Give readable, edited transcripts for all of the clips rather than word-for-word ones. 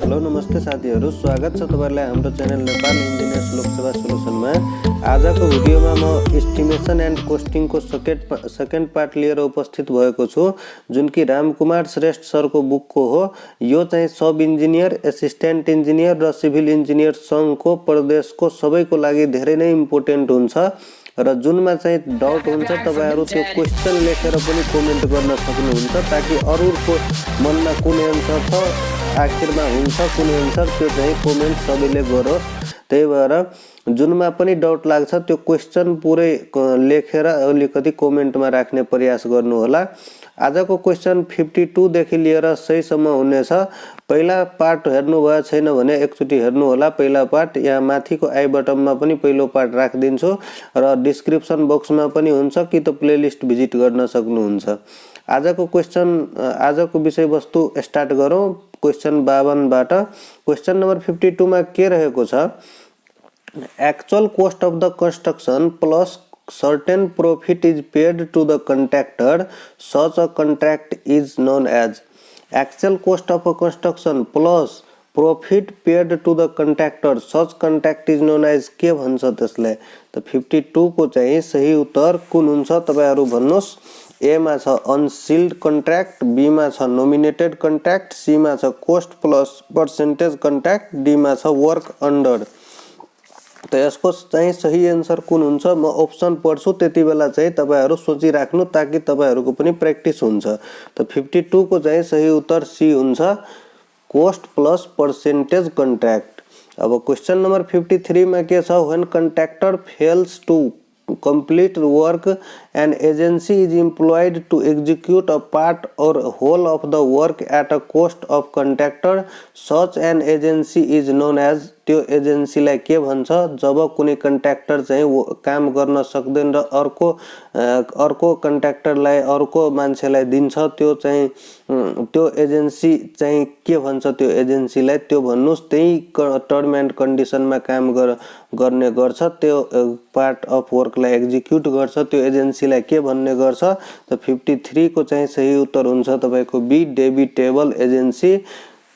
Hello नमस्ते साथीहरु, स्वागत छ तपाईहरुलाई हाम्रो च्यानल नेपाल इन्जिनियर्स लोकसेवा सोलुसनमा। आजको भिडियोमा म एस्टिमेसन एन्ड कोस्टिङ को सेकेन्ड पार्ट लिएर उपस्थित भएको छु, जुन कि रामकुमार श्रेष्ठ सरको बुकको हो। यो चाहिँ सब इन्जिनियर, एसिस्टेन्ट इन्जिनियर र सिभिल इन्जिनियर संघको प्रदेशको सबैको लागि धेरै नै इम्पोर्टेन्ट हुन्छ र जुनमा चाहिँ डाउट हुन्छ तपाईहरु त्यो क्वेशन लेखेर पनि कमेन्ट गर्न सक्नुहुन्छ, ताकि अरूको मनमा कुन एन्सर छ आखिरमा हुन्छ कुन एन्सर त्यो चाहिँ कमेन्ट सबैले गरोस्। त्यही भएर जुनमा पनि डाउट लाग्छ त्यो क्वेशन पुरै लेखेर अलिकति कमेन्टमा राख्ने प्रयास गर्नु होला। आजको क्वेशन 52 देखि लिएर 100 सम्म हुनेछ। पहिला पार्ट हेर्नु भयो छैन भने एकचोटी हेर्नु होला। पहिला पार्ट यहाँ माथिको आई बटनमा पनि पहिलो पार्ट राखिदिन्छु र डिस्क्रिप्सन बक्समा पनि हुन्छ, कि त प्लेलिस्ट भिजिट गर्न सक्नुहुन्छ। आजको क्वेशन आजको विषयवस्तु स्टार्ट गरौँ क्वेशन 52 बाट। क्वेशन नम्बर 52 मा के रहेको छ? Actual cost of the construction plus certain profit is paid to the contractor. Such a contract is known as actual cost of a construction plus profit paid to the contractor. Such contract is known as के भन्छ त्यसलाई? त 52 को चाहिँ सही उत्तर कुन हुन्छ तपाईहरु भन्नुस्। ए मा छ अनसिल्ड कन्ट्र्याक्ट, बी मा छ नोमिनेटेड कन्ट्र्याक्ट, सी मा छ cost plus percentage contract, D मा छ वर्क अन्डर। त यसको चाहिँ सही आन्सर कुन हुन्छ म अप्सन पढ्छु, त्यति बेला चाहिँ तपाईहरु सोचिराख्नु ताकि तपाईहरुको पनि प्र्याक्टिस हुन्छ। त 52 को चाहिँ सही उत्तर सी हुन्छ, कोस्ट प्लस पर्सेन्टेज कन्ट्र्याक्ट। अब क्वेशन नम्बर 53 मा के छ? When contractor fails to complete work, an agency is employed to execute a part or whole of the work at a cost of contractor. Such an agency is known as त्यो एजेन्सीलाई के भन्छ? जब कुनै contractor चाहिँ काम गर्न सक्दैन र अर्को कन्ट्र्याक्टरलाई अर्को मान्छेलाई दिन्छ, त्यो चाहिँ त्यो एजेन्सी चाहिँ के भन्छ? त्यो एजेन्सीलाई त्यो भन्नुस्। त्यही टर्म एन्ड कन्डिसनमा काम गर्ने गर्छ, त्यो पार्ट अफ वर्कलाई एक्जिक्युट गर्छ, त्यो एजेन्सीलाई के भन्ने गर्छ? त 53 को चाहिँ सही उत्तर हुन्छ तपाईको बी, डेबिटेबल एजेन्सी।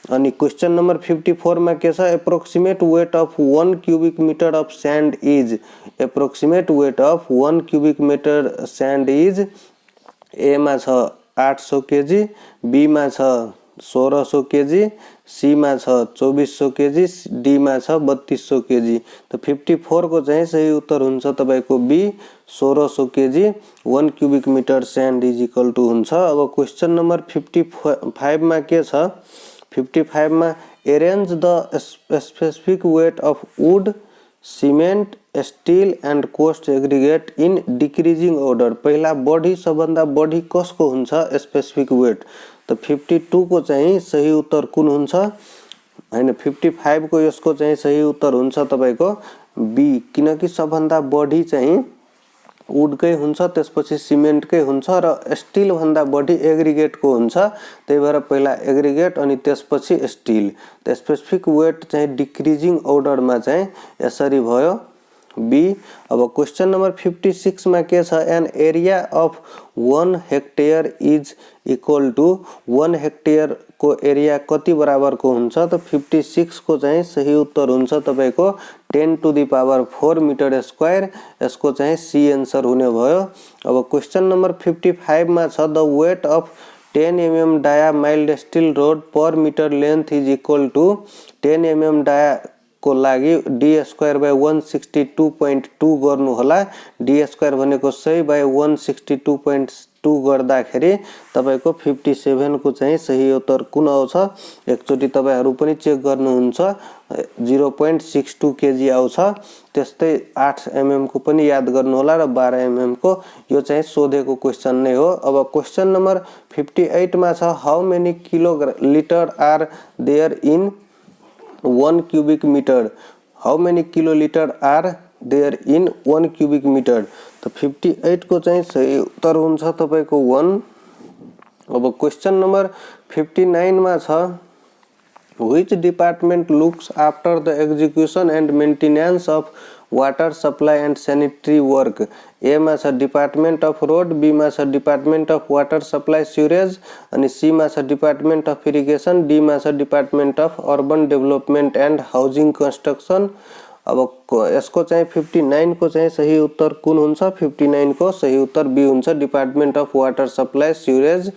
अनि क्वेशन नम्बर 54 मा के छ? Approximate weight of 1 cubic metre of sand is. Approximate weight of 1 cubic metre sand is. A मा छ 800 केजी, बी मा छ 1600 केजी, सी मा छ 2400 केजी, डी मा छ 3200 केजी। त 54 को चाहिँ सही उत्तर हुन्छ तपाईको B, 1600 KG. 1 cubic metre sand is equal to हुन्छ। अब क्वेशन नम्बर 55 मा के छ? 55 मा arrange the specific weight of wood, cement, steel and कोस्ट एग्रिगेट इन डिक्रिजिङ अर्डर। पहिला बढी सबभन्दा बढी कसको हुन्छ स्पेसिफिक वेट? त 52 को चाहिँ सही उत्तर कुन हुन्छ? हैन 55 को यसको चाहिँ सही उत्तर हुन्छ तपाईको बी, किनकि सबभन्दा बढी चाहिँ वुडकै हुन्छ, त्यसपछि सिमेन्टकै हुन्छ र स्टील भन्दा बढी एग्रिगेटको हुन्छ। त्यही भएर पहिला एग्रिगेट अनि त्यसपछि स्टील। त स्पेसिफिक वेट चाहिँ डिक्रिजिङ अर्डरमा चाहिँ यसरी भयो बी। अब क्वेशन नम्बर 56 मा के छ? An area of 1 hectare is equal to 1 hectare को एरिया कति बराबरको हुन्छ? त 56 को चाहिँ सही उत्तर हुन्छ तपाईको 10 to the power 4 metre square. यसको चाहिँ सी आन्सर हुने भयो। अब क्वेशन नम्बर 55 मा छ the weight of 10 mm dia mild steel rod per metre length is equal to 10 mm dia को लागि डी स्क्वायर बाई 162.2 गर्नु होला। डी स्क्वायर भनेको 100 बाई 162.2 गर्दाखेरि तपाईको 57 को चाहिँ सही उत्तर कुन आउँछ? एकचोटी तपाईहरु पनि चेक गर्नुहुन्छ। 0.62 केजी आउँछ। त्यस्तै 8 mm को पनि याद गर्नु होला र 12 mm को। यो चाहिँ सोधेको क्वेशन नै हो। अब क्वेशन नम्बर 58 मा छ how many kilolitre are there in 1 cubic meter? How many kiloliter are there in 1 cubic meter? तो 58 को चाहिँ सही उत्तर हुन्छ तपाईको 1। अब क्वेशन नम्बर 59 मा छ which department looks after the execution and maintenance of water supply and sanitary work. A मा छ डिपार्टमेन्ट अफ रोड, बी मा छ department of water supply sewerage अनि सी मा छ डिपार्टमेन्ट अफ इरिगेसन, डी मा छ department of urban development and housing construction. अब यसको चाहिँ 59 को चाहिँ सही उत्तर कुन हुन्छ? 59 को सही उत्तर बी हुन्छ, department of water supply sewerage.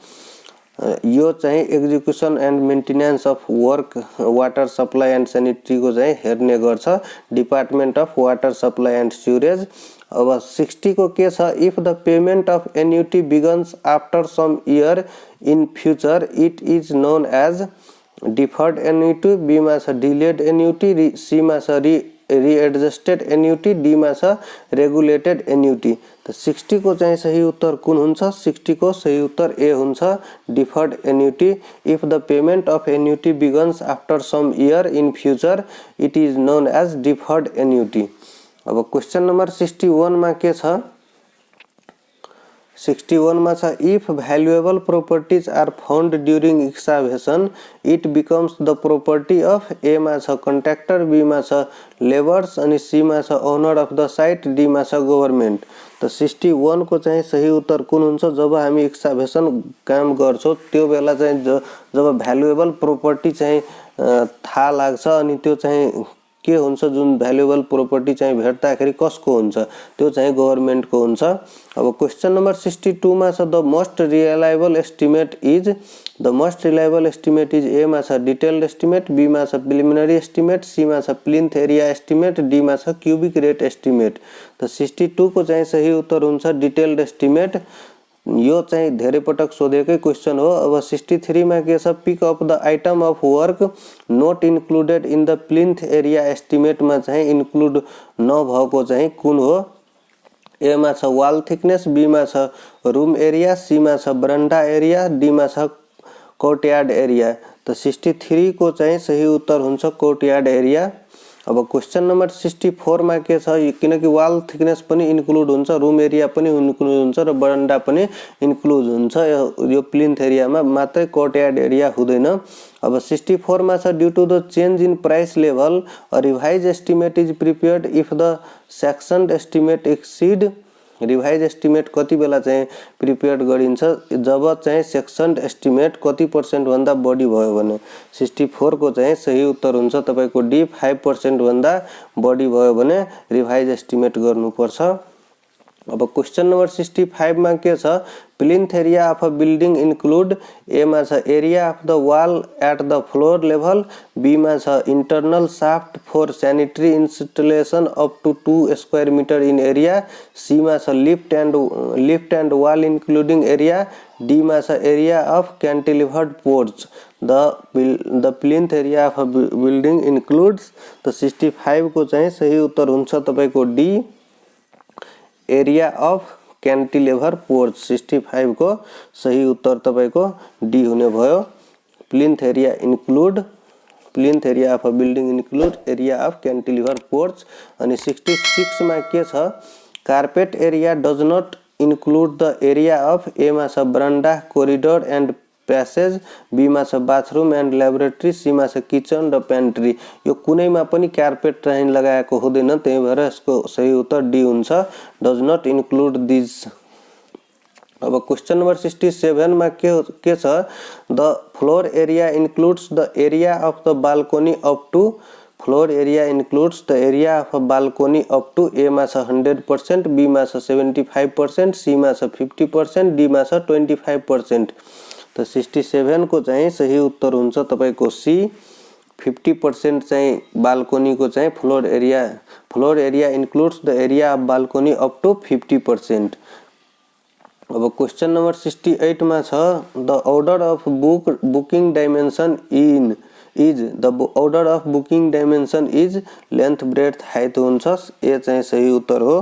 यो चाहिँ execution and maintenance of work water supply and sanitary को चाहिँ हेर्ने गर्छ, department of water supply and sewerage. अब 60 को के छ? If the payment of annuity begins after some year in future it is known as deferred annuity, B मा छ डिलेड एन्युटी, सी मा छ रीएडजस्टेड एन्युटी, डी मा छ रेगुलेटेड एन्युटी। तो 60 को चाहिँ सही उत्तर कुन हुन्छ? 60 को सही उत्तर ए हुन्छ, deferred annuity. If the payment of annuity begins after some year in future it is known as deferred annuity. अब क्वेश्चन नंबर 61 मा के छ? 61 मा छ if valuable properties are found during excavation it becomes the property of, A मा छ contractor, be मा छ लेबर्स अनि सी मा छ owner of the site, D मा छ गभर्नमेन्ट। तो 61 को चाहिँ सही उत्तर कुन हुन्छ? जब हामी एक्सकाभेसन काम गर्छौं त्यो बेला चाहिँ जब भ्यालुएबल प्रोपर्टी चाहिँ थाहा लाग्छ अनि त्यो चाहिँ के हुन्छ? जुन भ्यालुएबल प्रोपर्टी चाहिँ भेट्दाखेरि कसको हुन्छ? त्यो चाहिँ गभर्नमेन्टको हुन्छ। अब क्वेश्चन नंबर 62 मा छ the most reliable estimate is, the most reliable estimate is, A मा छ डिटेल्ड एस्टिमेट, बी मा छ प्रिलिमिनरी एस्टिमेट, सी मा छ प्लिन्थ एरिया एस्टिमेट, डी मा छ क्यूबिक रेट एस्टिमेट। तो 62 को चाहिँ सही उत्तर हुन्छ डिटेल्ड एस्टिमेट। यो चाहिँ धेरै पटक सोधेकै क्वेश्चन हो। अब 63 मा के छ? Pick up the item of work not included in the plinth area estimate मा चाहिँ इन्क्लुड नभएको चाहिँ कुन हो? ए मा छ वाल थिकनेस, बी मा छ रूम एरिया, सी मा छ बरन्डा एरिया, डी मा छ कोर्टयार्ड एरिया। तो 63 को चाहिँ सही उत्तर हुन्छ कोर्टयार्ड एरिया। अब क्वेश्चन नंबर 64 मा के छ? किनकि वाल थिकनेस पनि इन्क्लुड हुन्छ, रूम एरिया पनि इन्क्लुड हुन्छ र बरन्डा पनि इन्क्लुड हुन्छ यो प्लिन्थ एरियामा, मात्रै कोर्टयार्ड एरिया हुँदैन। अब 64 मा छ due to the change in price level a revise estimate is prepared if the section estimate exceed, revise estimate कति बेला चाहिँ प्रिपेयर्ड गरिन्छ? जब चाहिँ सेक्सन एस्टिमेट कति % भन्दा बढी भयो भने। 64 को चाहिँ सही उत्तर हुन्छ तपाईको डी, 5% भन्दा बढी भयो भने रिभाइज एस्टिमेट गर्नुपर्छ। अब क्वेश्चन नंबर 65 मा के छ? Plinth area of a building include, A मा छ area of the wall at the floor level, B मा छ internal shaft for sanitary installation up to 2 square metre in area, C मा छ lift and wall including area, D मा छ area of cantilevered porch. The plinth area of a building includes. तो 65 को चाहिँ सही उत्तर हुन्छ तपाईको D, area of cantilever porch. 65 को सही उत्तर तपाईको डी हुने भयो। Plinth area include, plinth area of a building include area of cantilever porch. अनि 66 मा के छ? Carpet area does not include the area of, A मा छ verandah, corridor and passage, B मा छ बाथरूम एन्ड ल्याबोरेटरी, सी मा छ किचन र पेन्ट्री। यो कुनैमा पनि कार्पेट चाहिँ लगाएको हुँदैन, त्यही भएर यसको सही उत्तर डी हुन्छ, डज नट इन्क्लुड दिस। अब क्वेश्चन नंबर 67 मा के छ? The floor area includes the area of the balcony up to, floor area includes the area of a balcony up to, A मा छ 100%, बी मा छ 75%, सी मा छ 50%, डी मा छ 25%। तो 67 को चाहिँ सही उत्तर हुन्छ तपाईको सी, 50% चाहिँ बालकोनी को चाहिँ floor area includes the area of balcony up to 50%। अब क्वेश्चन नंबर 68 मा छ the order of booking dimension is, the order of booking dimension is length breadth height हुन्छ, ए चाहिँ सही उत्तर हो।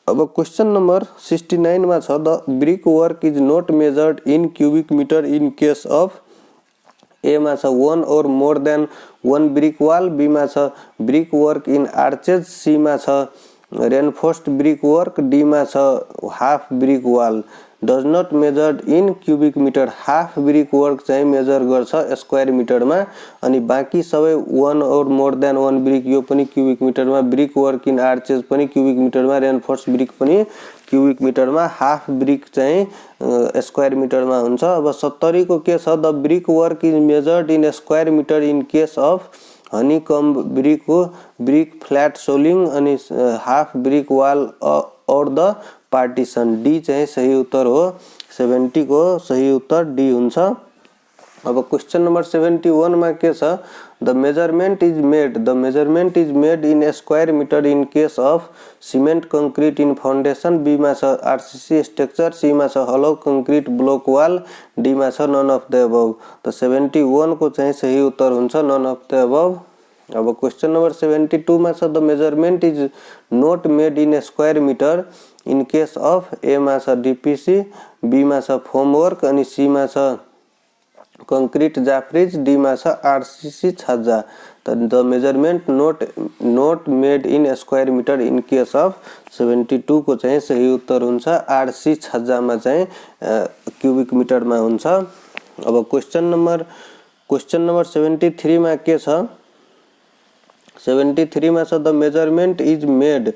अब क्वेश्चन नंबर 69 मा छ the brick work is not measured in cubic metre in case of, A मा छ 1 or more than 1 brick wall, B मा छ brick work in arches, C मा छ रेनफोर्स्ड ब्रिक वर्क, डी मा छ half brick wall. Does not measured in cubic metre, half brick work चाहिँ measure गर्छ स्क्वायर मिटरमा, अनि बाँकी सबै वन और मोर देन वन ब्रिक यो पनि क्युबिक मिटरमा, ब्रिक वर्क इन आर्चेस पनि क्युबिक मिटरमा, रेनफोर्स्ड ब्रिक पनि क्युबिक मिटरमा, हाफ ब्रिक चाहिँ स्क्वायर मिटरमा हुन्छ। अब 70 को के छ, the brick work is measured in square metre in case of honeycomb brick हो, ब्रिक फ्ल्याट सोलिङ, अनि half brick wall or the partition. D चाहिँ सही उत्तर हो। 70 को सही उत्तर डी हुन्छ। अब क्वेश्चन नंबर 71 मा के छ, the measurement is made in square metre in case of cement concrete in foundation, B मा छ आरसीसी स्ट्रक्चर, सी मा छ hollow concrete block wall, D मा छ नन अफ द अबव। तो 71 को चाहिँ सही उत्तर हुन्छ नन अफ द अबव। अब क्वेश्चन नंबर 72 मा छ, the measurement is not made in square metre in case of, A मा छ डीपीसी, बी मा छ फोम वर्क, अनि सी मा छ कंक्रीट जाफरीज, डी मा छ आरसीसी छज्जा। त the measurement not made in square metre in case of 72 को चाहिँ सही उत्तर हुन्छ आरसी छज्जामा चाहिँ क्युबिक मिटरमा हुन्छ। अब क्वेश्चन नंबर 73 मा के छ, 73 मा छ, the measurement is made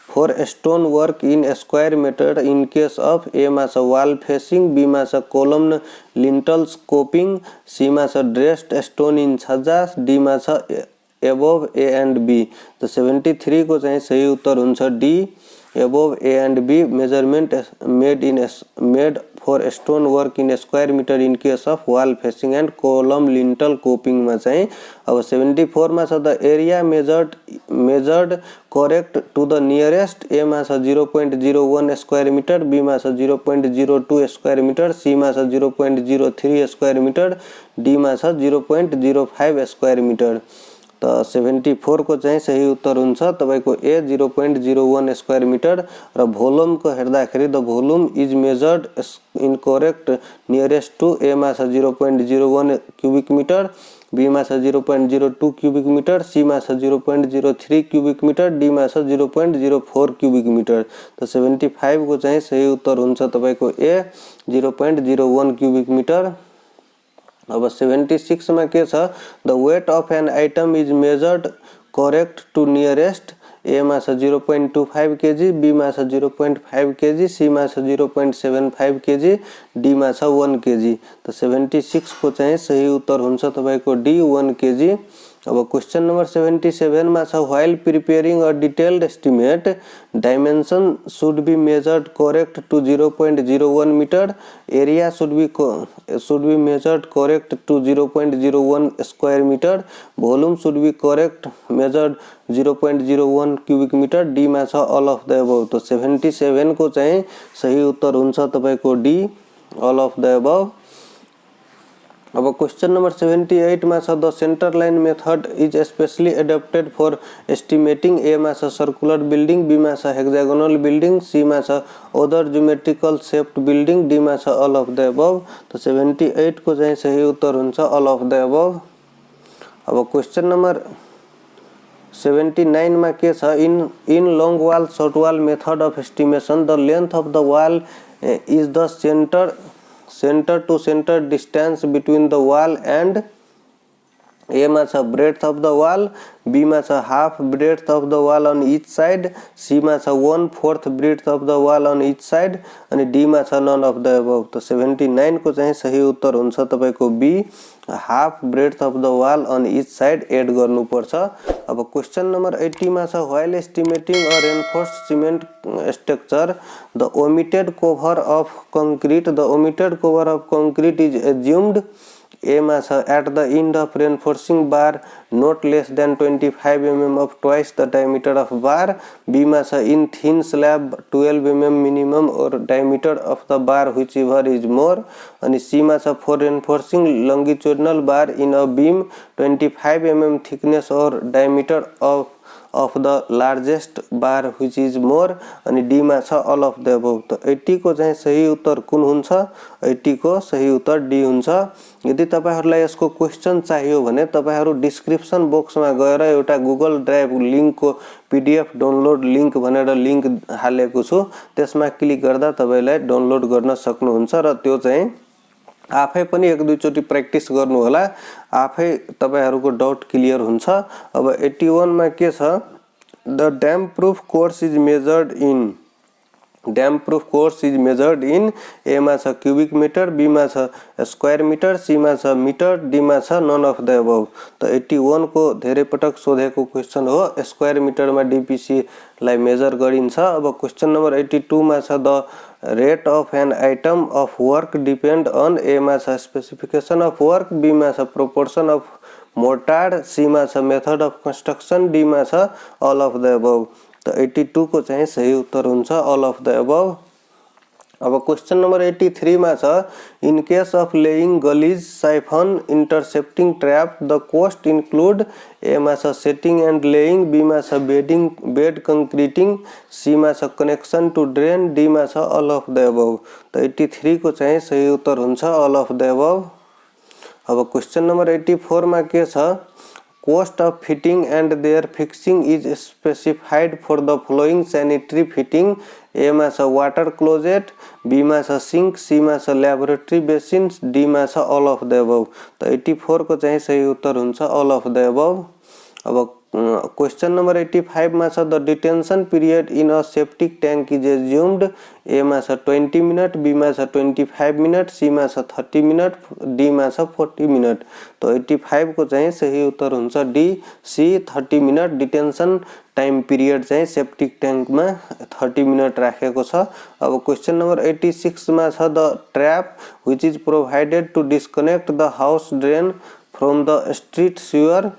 for stone work in square metre in case of, A मा छ वाल फेसिंग, बी मा छ कोलम लिंटल स्कोपिंग, सी मा छ ड्रेस्ड स्टोन इन छज्जा, डी मा छ एबोव ए एंड बी। तो 73 को चाहिँ सही उत्तर हुन्छ D above A and B. Measurement made for stone work in square metre in case of wall facing and column lintel coping मा चाहिँ। अब 74 मा छ, the area measured correct to the nearest, A मा छ 0.01 स्क्वायर मीटर, बी मा छ 0.02 square metre, C मा छ 0.03 स्क्वायर मीटर, डी मा छ 0.05 स्क्वायर मीटर। तो 74 को चाहिँ सही उत्तर हुन्छ तपाईको ए 0.01 स्क्वायर मीटर। र भोल्युम को हेर्दाखेरि the volume is measured in correct nearest to, A मा छ 0.01 क्यूबिक मीटर, बी मा छ 0.02 क्यूबिक मीटर, सी मा छ 0.03 क्यूबिक मीटर, डी मा छ 0.04 क्यूबिक मीटर। तो 75 को चाहिँ सही उत्तर हुन्छ तपाईको ए 0.01 क्यूबिक मीटर। अब 76 में के छ, the weight of an item is measured correct to nearest, A मा छ 0.25 केजी, बी मा छ 0.5 केजी, सी मा छ 0.75 केजी, डी मा छ 1 केजी। तो 76 को चाहिँ सही उत्तर हुन्छ तपाईको डी 1 केजी। अब क्वेश्चन नंबर 77 में छ, while preparing a detailed estimate dimension should be measured correct to 0.01 metre, area should be measured correct to 0.01 square metre, volume should be correct measured 0.01 cubic metre, D मा छ all of the above. तो 77 को चाहिँ सही उत्तर हुन्छ तपाईको D all of the above. अब क्वेश्चन नंबर 78 में छ, the centre line method is specially adapted for estimating, A मा छ सर्कुलर बिल्डिंग, बी मा छ हेक्सागोनल बिल्डिंग, सी मा छ other geometrical shaped building, D मा छ ऑल ऑफ द अबव। तो 78 को चाहिँ सही उत्तर हुन्छ ऑल ऑफ द अबव। अब क्वेश्चन नंबर 79 में के छ, in long wall short wall method of estimation the length of the wall is the center to center distance between the wall and, A मा छ breadth of the wall, B मा छ half breadth of the wall on each side, C मा छ 1/4 breadth of the wall on each side, अनि D मा छ none of the above। तो 79 को चाहिँ सही उत्तर हुन्छ तपाईको B half breadth of the wall on each side add गर्नु पर्छ। अब क्वेश्चन नंबर 80 मा छ, while estimating a reinforced cement structure the omitted cover of concrete is assumed, ए मा छ at the end of reinforcing bar not less than 25 mm of twice the diameter of bar, B मा छ in thin slab 12 mm minimum or diameter of the bar whichever is more, अनि C मा छ for reinforcing longitudinal bar in a beam 25 mm thickness or diameter of the largest bar which is more, अनि D मा छ all of the above। तो 80 को चाहिँ सही उत्तर कुन हुन्छ, 80 को सही उत्तर डी हुन्छ। यदि तपाईहरुलाई यसको क्वेशन चाहियो भने तपाईहरु डिस्क्रिप्सन बक्समा गएर एउटा गुगल ड्राइभ लिंक को PDF डाउनलोड लिंक भनेर लिंक हालेको छु। त्यसमा क्लिक गर्दा तपाईलाई डाउनलोड गर्न सक्नुहुन्छ र त्यो चाहिँ आफै पनि एक दुई चोटी प्र्याक्टिस गर्नु होला, आफै तपाईहरुको डाउट क्लियर हुन्छ। अब 81 मा के छ, the damp proof course is measured in, damp proof course is measured in, A मा छ क्यूबिक मिटर, बी मा छ स्क्वायर मिटर, सी मा छ मिटर, डी मा छ नन अफ द अबव। त 81 को धेरै पटक सोधेको क्वेशन हो। स्क्वायर मिटर मा डीपीसी लाई मेजर गरिन्छ। अब क्वेशन नम्बर 82 मा छ the rate of an item of work depend on, A मा छ स्पेसिफिकेशन अफ वर्क, बी मा छ प्रोपोर्शन अफ मोर्टार, सी मा छ मेथड अफ कंस्ट्रक्शन, डी मा छ ऑल अफ द अबव। तो 82 को चाहिँ सही उत्तर हुन्छ ऑल अफ द अबव। अब क्वेशन नंबर 83 मा छ, in case of laying gullies siphon intercepting trap the cost include, A मा छ सेटिंग एंड लेइङ, बी मा छ बेड कंक्रीटिंग, सी मा छ कनेक्शन टू ड्रेन, डी मा छ ऑल अफ द अबव। तो 83 को चाहिँ सही उत्तर हुन्छ ऑल अफ द अबव। अब क्वेशन नंबर 84 मा के छ, cost of fitting and their fixing is specified for the following sanitary fitting, A मा छ water closet, B मा छ sink, C मा छ laboratory basin, D मा छ all of the above। तो 84 को चाहिँ सही उत्तर हुन्छ all of the above। अब क्वेश्चन नंबर 85 मा छ, the detention period in a septic tank is assumed, A मा छ 20 मिनट, बी मा छ 25 मिनट, सी मा छ 30 मिनट, डी मा छ 40 मिनट। तो 85 को चाहिँ सही उत्तर हुन्छ D, C 30 minute. Detention time period चाहिँ सेप्टिक टैंक में 30 मिनट राखेको छ। अब क्वेश्चन नंबर 86 मा छ, the trap which is provided to disconnect the house drain from the street sewer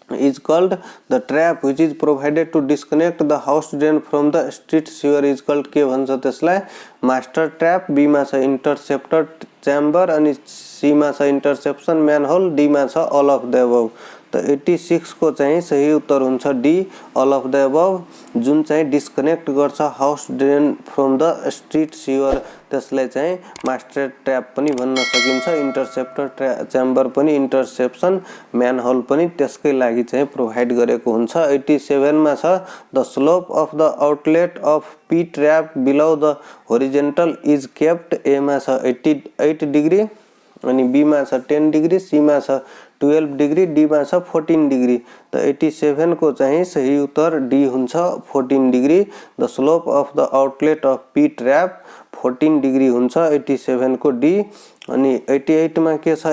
is called, the trap which is provided to disconnect the house drain from the street sewer is called, के भन्छ त्यसलाई, master trap, be मा छ interceptor chamber, अनि C मा छ interception manhole, D मा छ ऑल अफ द अबव। तो 86 को चाहिँ सही उत्तर हुन्छ D, all of the above. जुन चाहिँ डिस्कनेक्ट गर्छ house drain from the street sewer त्यसलाई चाहिँ मास्टर ट्रैप पनि भन्न सकिन्छ, इंटरसेप्टर चैम्बर पनि इंटरसेप्शन मैनहोल पनि त्यसकै लागि चाहिँ प्रोवाइड गरेको हुन्छ। 87 मा छ, the slope of the outlet of P trap below the horizontal is kept, A मा छ 88 डिग्री, अनि बी मा छ 10 डिग्री, सी मा छ 12 डिग्री, डी मा छ 14 डिग्री। तो 87 को चाहिँ सही उत्तर डी हुन्छ 14 degree. The slope of the outlet of P trap 14 degree हुन्छ 87 को डी। अनि 88 मा के छ,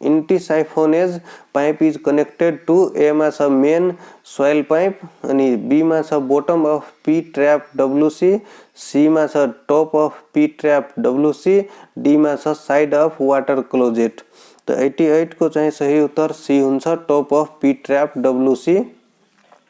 anti siphonage pipe is connected to, A मा छ मेन सोइल पाइप, अनि बी मा छ bottom of P trap WC, C मा छ top of P trap WC, D मा छ साइड अफ वाटर क्लोजेट। तो 88 को चाहिँ सही उत्तर सी हुन्छ top of P trap WC.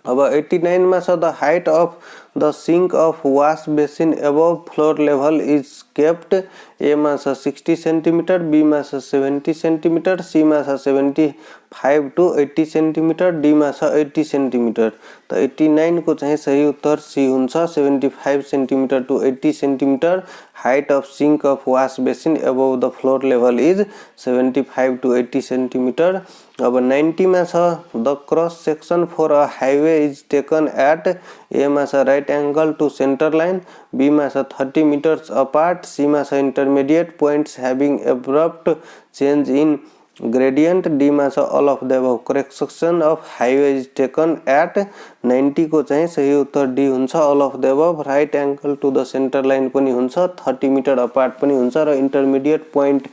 अब 89 मा छ, the height of the sink of wash basin above floor level is kept, A मा छ 60 सेंटीमीटर, बी मा छ 70 सेंटीमीटर, सी मा छ 75 to 80 सेंटीमीटर, डी मा छ 80 सेंटीमीटर। तो 89 को चाहिँ सही उत्तर सी हुन्छ 75 centimetre to 80 centimetre. Height of sink of wash basin above the floor level is 75 to 80 centimetre. अब 90 मा छ, the cross section for a highway is taken at, A मा छ right angle to centre line, B मा छ 30 metres apart, C मा छ intermediate points having abrupt change in gradient, D मा छ all of the above. Correct section of highway is taken at 90 को चाहिँ सही उत्तर डी हुन्छ all of the above. Right angle to the centre line पनि हुन्छ, 30 मीटर अपार्ट पनि हुन्छ, र intermediate point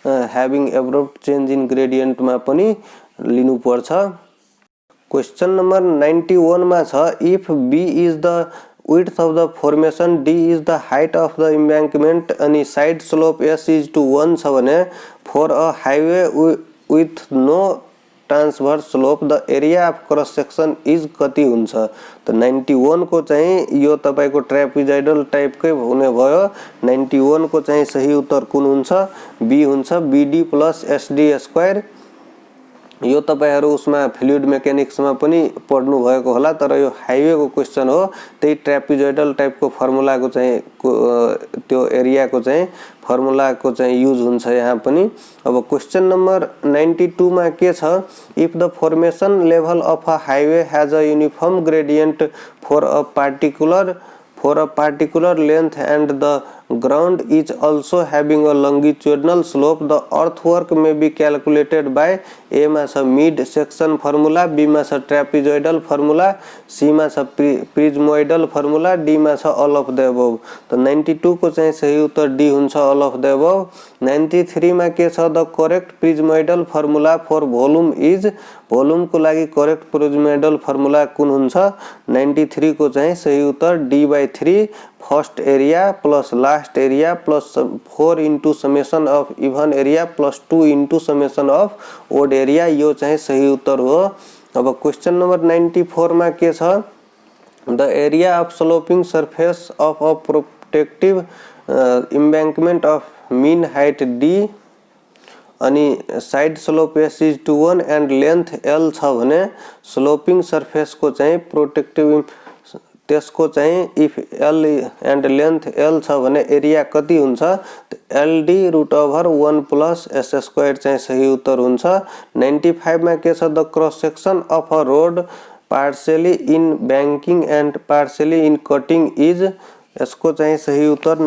having abrupt change in gradient में पनि लिनु पर्छ। क्वेश्चन नंबर 91 मा छ, if B is the width of the formation, D is the height of the embankment, अनि side slope S is to 1 छ भने, for a highway with no transverse slope the area of cross section is कति हुन्छ। तो 91 को चाहिँ यो तपाईको ट्रेपेजोइडल टाइपकै हुने भयो। 91 को चाहिँ सही उत्तर कुन हुन्छ, बी हुन्छ BD plus SD स्क्वायर। यो तपाईहरु उसमा फ्लुइड मेकानिक्समा पनि पढ्नु भएको होला, तर यो हाइवेको क्वेशन हो। त्यही ट्र्यापिजोइडल टाइपको फर्मुलाको चाहिँ त्यो एरियाको चाहिँ फर्मुलाको चाहिँ युज हुन्छ यहाँ पनि। अब क्वेशन नम्बर 92 मा के छ, if the formation level of a highway has a uniform gradient for a particular length and the ground is also having a longitudinal slope, the earthwork may be calculated by A मा छ mid section formula, B मा छ trapezoidal formula, C मा छ prismoidal formula, D मा छ all of the above। तो 92 को चाहिँ सही उत्तर D हुन्छ all of the above। 93 मा के छ, the correct prismoidal formula for volume is, volume को लागि करेक्ट प्रिज्मोइडल फर्मुला कुन हुन्छ? 93 को चाहिँ सही उत्तर D/3 first area plus last area plus 4 into summation of even area plus 2 into summation of odd area, यो चाहिँ सही उत्तर हो। अब क्वेशन नम्बर 94 मा के छ, the area of sloping surface of a protective embankment of mean height D अनि side slope S is to 1 and length L छ भने स्लोपिङ सर्फेस को चाहिँ प्रोटेक्टिभ त्यसको चाहिँ if L and length L छ भने एरिया कति हुन्छ? LD√1 प्लस S² चाहिँ सही उत्तर हुन्छ। 95 मा के छ, the cross section of a road partially in banking and partially in cutting is, यसको चाहिँ सही उत्तर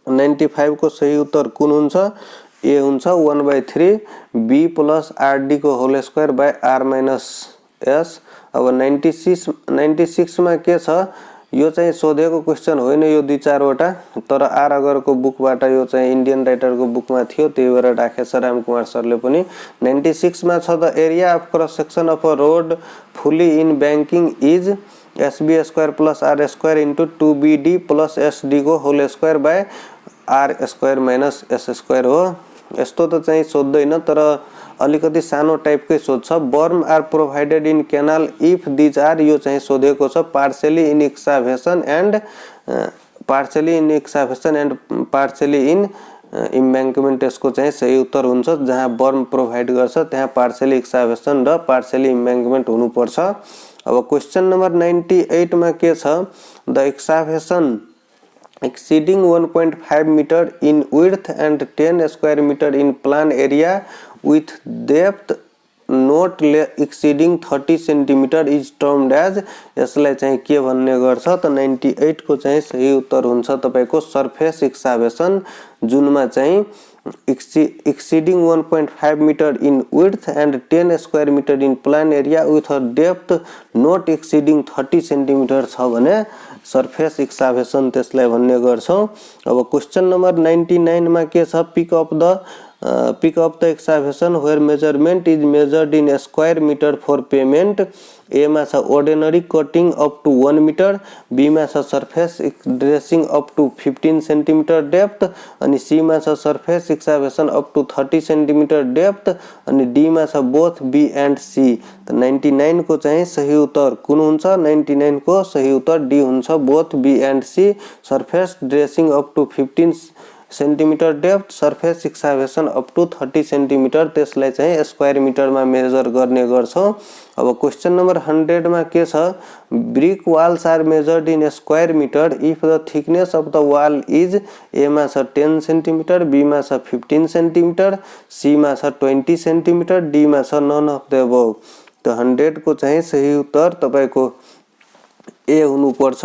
95 को सही उत्तर कुन हुन्छ? ए हुन्छ 1/3 B प्लस RD को whole square by R minus S। अब 96 मा के छ, यो चाहिँ सोधेको क्वेशन होइन, यो 2-4 वटा, तर आर अगरको बुकबाट यो चाहिँ इंडियन राइटरको बुकमा थियो, त्यही भएर राखेछ रामकुमार सरले पनि। 96 मा छ, the area of cross section of a road fully in banking is SB² plus R² into 2BD plus SD को whole square by R² minus S² हो। यस्तो त चाहिँ सोध्दैन, तर अलिकति सानो टाइपकै सोध्छ। Berm are provided in canal if these are, यो चाहिँ सोधेको छ partially in excavation and partially in embankment, यसको चाहिँ सही उत्तर हुन्छ। जहाँ बर्म प्रोभाइड गर्छ त्यहाँ पार्शियली एक्सकाभेसन र पार्शियली इम्बैंकमेंट हुनुपर्छ। अब क्वेशन नम्बर 98 मा के छ, the excavation exceeding 1.5 meter in width and 10 square meter in plan area with depth not exceeding 30 centimeter is termed as, यसलाई चाहिँ के भन्ने गर्छ त? 98 को चाहिँ सही उत्तर हुन्छ तपाईको सरफेस एक्सकाभेसन, जुनमा चाहिँ exceeding 1.5 meter in width and 10 square meter in plan area with a depth not exceeding 30 centimeter छ भने सरफेस एक्सकाभेसन त्यसलाई भन्ने गर्छौं। अब क्वेशन नम्बर 99 मा के छ, pick up the excavation where measurement is measured in square metre for payment. A मा छ ordinary cutting up to 1 metre, B मा छ surface dressing up to 15 centimetre depth, अनि सी मा छ surface excavation up to 30 centimetre depth, अनि D मा छ बोथ बी एंड सी। त 99 को चाहिँ सही उत्तर कुन हुन्छ? 99 को सही उत्तर डी हुन्छ, both B and C. Surface dressing up to 15 centimetre depth, surface excavation up to 30 centimetre, त्यसलाई चाहिँ स्क्वायर मिटर में मेजर गर्ने गर्छौं। अब क्वेशन नंबर 100 में के छ, brick walls are measured in square metre if the thickness of the wall is, A मा छ 10 सेंटीमीटर, बी मा छ 15 सेंटीमीटर, सी मा छ 20 सेंटीमीटर, डी मा छ नन अफ द अबव। तो 100 को चाहिँ सही उत्तर तपाईको ए हुनुपर्छ,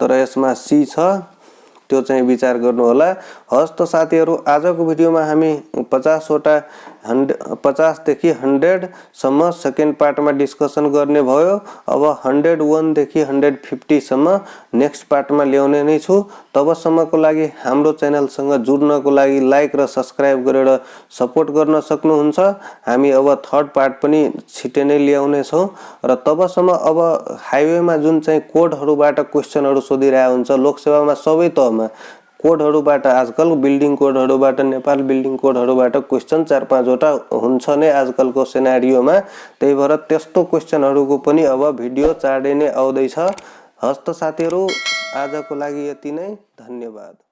तर यसमा सी छ, त्यो चाहिँ विचार गर्नु होला। हस् त साथीहरु, आजको भिडियोमा हामी 50 देखि 100 सम्म सेकेन्ड पार्टमा डिस्कसन गर्ने भयो। अब 101 देखि 150 सम्म नेक्स्ट पार्टमा ल्याउने नै छु। तबसम्मको लागि हाम्रो च्यानलसँग जुड्नको लागि लाइक र सब्स्क्राइब गरेर सपोर्ट गर्न सक्नुहुन्छ। हामी अब थर्ड पार्ट पनि छिटै नै ल्याउने छौं र तबसम्म अब हाइवेमा जुन चाहिँ कोडहरुबाट क्वेशनहरु सोधिरहेको हुन्छ लोकसेवामा सबै तहमा कोडहरुबाट, आजकल बिल्डिङ कोडहरुबाट, नेपाल बिल्डिङ कोडहरुबाट क्वेशन 4-5 वटा हुन्छ नै आजकलको सिनारियोमा। त्यही भएर त्यस्तो क्वेशनहरुको पनि अब भिडियो चाँडै नै आउँदै छ। हस्त साथीहरु, आजको लागि यति नै, धन्यवाद।